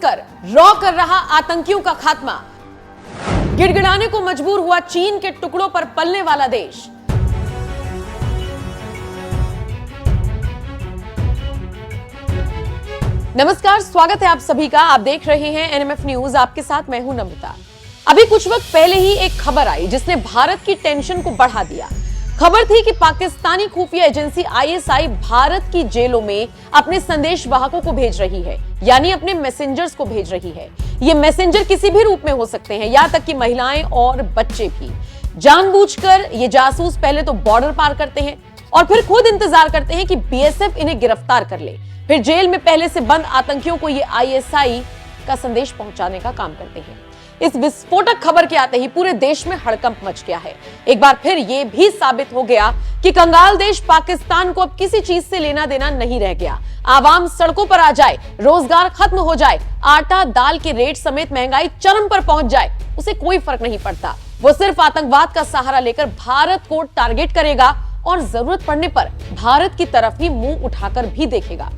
मिलकर रॉ कर रहा आतंकियों का खात्मा। गिड़गिड़ाने को मजबूर हुआ चीन के टुकड़ों पर पलने वाला देश। नमस्कार, स्वागत है आप सभी का। आप देख रहे हैं एनएमएफ न्यूज, आपके साथ मैं हूं नम्रता। अभी कुछ वक्त पहले ही एक खबर आई जिसने भारत की टेंशन को बढ़ा दिया। खबर थी कि पाकिस्तानी खुफिया एजेंसी आईएसआई भारत की जेलों में अपने संदेशवाहकों को भेज रही है, यानी अपने मैसेंजर्स को भेज रही है। ये मैसेंजर किसी भी रूप में हो सकते हैं, यहां तक कि महिलाएं और बच्चे भी। जानबूझकर ये जासूस पहले तो बॉर्डर पार करते हैं और फिर खुद इंतजार करते हैं कि बीएसएफ इन्हें गिरफ्तार कर ले। फिर जेल में पहले से बंद आतंकियों को ये आईएसआई का संदेश पहुंचाने का काम करते हैं। इस विस्फोटक खबर के आते ही पूरे देश में हड़कंप मच गया है। एक बार फिर यह भी साबित हो गया कि कंगाल देश पाकिस्तान को अब किसी चीज से लेना देना नहीं रह गया। आवाम सड़कों पर आ जाए, रोजगार खत्म हो जाए, आटा दाल के रेट समेत महंगाई चरम पर पहुंच जाए, उसे कोई फर्क नहीं पड़ता। वो सिर्फ आतंकवाद का सहारा लेकर भारत को टारगेट करेगा और जरूरत पड़ने पर भारत की तरफ ही मुंह उठाकर भी देखेगा।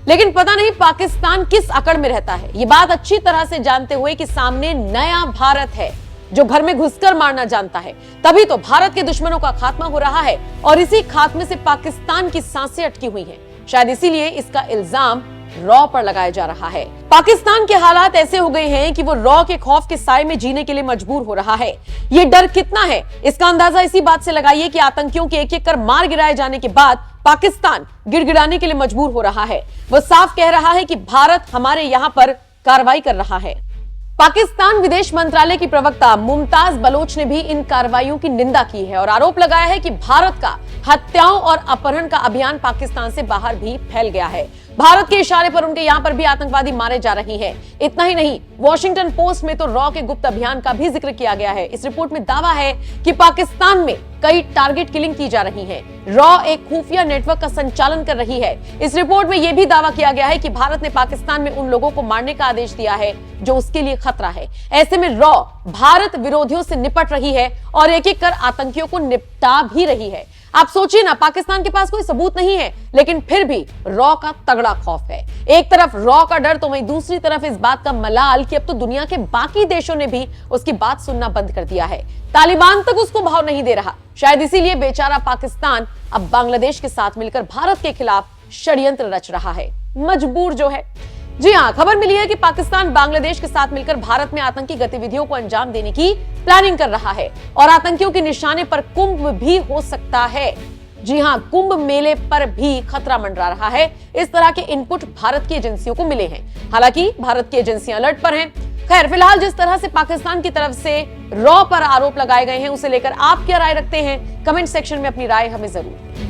लेकिन पता नहीं पाकिस्तान किस अकड़ में रहता है, ये बात अच्छी तरह से जानते हुए कि सामने नया भारत है जो घर में घुसकर मारना जानता है। तभी तो भारत के दुश्मनों का खात्मा हो रहा है और इसी खात्मे से पाकिस्तान की सांसें अटकी हुई हैं। शायद इसीलिए इसका इल्जाम रॉ पर लगाया जा रहा है। पाकिस्तान के हालात ऐसे हो गए हैं कि वो रॉ के खौफ के साए में जीने के लिए मजबूर हो रहा है। ये डर कितना है, इसका अंदाजा इसी बात से लगाइए कि आतंकियों के एक एक कर मार गिराए जाने के बाद पाकिस्तान गिड़गिड़ाने के लिए मजबूर हो रहा है। वो साफ कह रहा है कि भारत हमारे यहां पर कार्रवाई कर रहा है। पाकिस्तान विदेश मंत्रालय की प्रवक्ता मुमताज बलोच ने भी इन कार्रवाइयों की निंदा की है और आरोप लगाया है कि भारत का हत्याओं और अपहरण का अभियान पाकिस्तान से बाहर भी फैल गया है। भारत के इशारे पर उनके यहां पर भी आतंकवादी मारे जा रहे हैं। इतना ही नहीं, वॉशिंगटन पोस्ट में तो रॉ के गुप्त अभियान का भी जिक्र किया गया है। इस रिपोर्ट में दावा है कि पाकिस्तान में कई टारगेट किलिंग की जा रही है। रॉ एक खुफिया नेटवर्क का संचालन कर रही है। इस रिपोर्ट में यह भी दावा किया गया है कि भारत ने पाकिस्तान में उन लोगों को मारने का आदेश दिया है जो उसके लिए खतरा है। ऐसे में रॉ भारत विरोधियों से निपट रही है और एक एक कर आतंकियों को निपटा भी रही है। आप सोचिए ना, पाकिस्तान के पास कोई सबूत नहीं है, लेकिन फिर भी रॉ का तगड़ा खौफ है। एक तरफ रॉ का डर तो वहीं दूसरी तरफ इस बात का मलाल कि अब तो दुनिया के बाकी देशों ने भी उसकी बात सुनना बंद कर दिया है। तालिबान तक उसको भाव नहीं दे रहा। शायद इसीलिए बेचारा पाकिस्तान अब बांग्लादेश के साथ मिलकर भारत के खिलाफ षड्यंत्र रच रहा है। मजबूर जो है। जी हां, खबर मिली है कि पाकिस्तान बांग्लादेश के साथ मिलकर भारत में आतंकी गतिविधियों को अंजाम देने की प्लानिंग कर रहा है और आतंकियों के निशाने पर कुंभ भी हो सकता है। जी हां, कुंभ मेले पर भी खतरा मंडरा रहा है। इस तरह के इनपुट भारत की एजेंसियों को मिले हैं। हालांकि भारत की एजेंसियां अलर्ट पर हैं। खैर, फिलहाल जिस तरह से पाकिस्तान की तरफ से रॉ पर आरोप लगाए गए हैं, उसे लेकर आप क्या राय रखते हैं? कमेंट सेक्शन में अपनी राय हमें जरूर